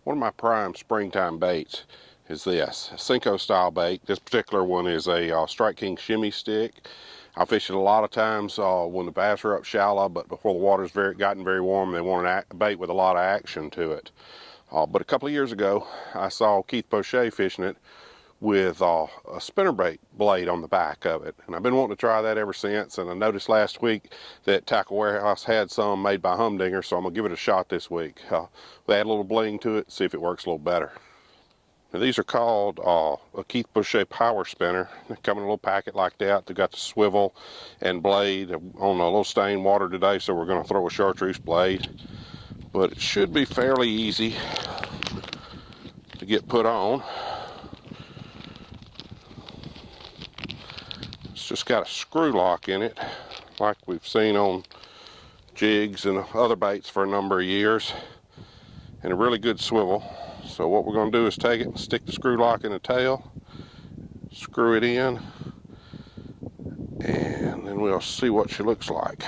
One of my prime springtime baits is this, a Cinco style bait. This particular one is a Strike King shimmy stick. I fish it a lot of times when the bass are up shallow, but before the water's gotten very warm, they want a bait with a lot of action to it. But a couple of years ago, I saw Keith Poche fishing it with a spinnerbait blade on the back of it, and I've been wanting to try that ever since. And I noticed last week that Tackle Warehouse had some made by Humdinger, so I'm gonna give it a shot this week. We'll add a little bling to it, see if it works a little better. Now, these are called a Keith Poche power spinner. They come in a little packet like that. They've got the swivel and blade on a little stained water today, so we're going to throw a chartreuse blade. But it should be fairly easy to get put on. It's just got a screw lock in it, like we've seen on jigs and other baits for a number of years, and a really good swivel. So what we're going to do is take it and stick the screw lock in the tail, screw it in, and then we'll see what she looks like.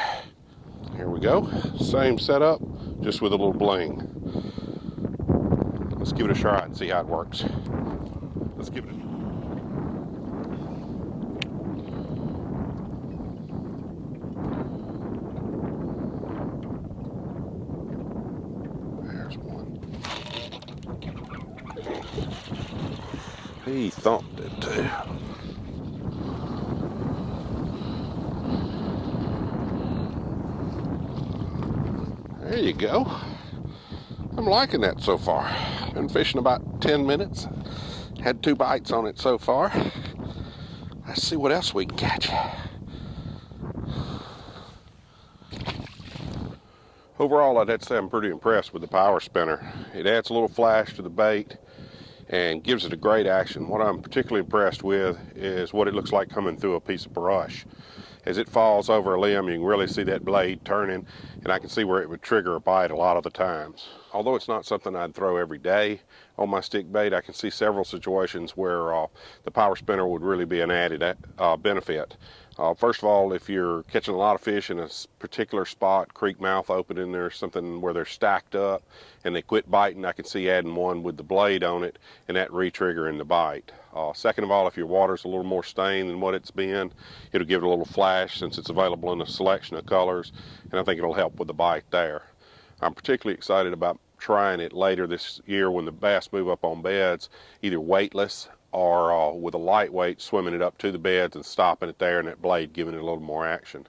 Here we go. Same setup, just with a little bling. Let's give it a shot and see how it works. Let's give it a He thumped it too. There you go. I'm liking that so far. Been fishing about 10 minutes. Had 2 bites on it so far. Let's see what else we can catch. Overall, I'd have to say I'm pretty impressed with the power spinner. It adds a little flash to the bait and gives it a great action. What I'm particularly impressed with is what it looks like coming through a piece of brush. As it falls over a limb, you can really see that blade turning, and I can see where it would trigger a bite a lot of the times. Although it's not something I'd throw every day on my stick bait, I can see several situations where the power spinner would really be an added benefit. First of all, if you're catching a lot of fish in a particular spot, creek mouth open in there, something where they're stacked up and they quit biting, I can see adding one with the blade on it and that re-triggering the bite. Second of all, if your water's a little more stained than what it's been, it'll give it a little flash since it's available in a selection of colors, and I think it'll help with the bite there. I'm particularly excited about trying it later this year when the bass move up on beds, either weightless or with a lightweight, swimming it up to the beds and stopping it there, and that blade giving it a little more action.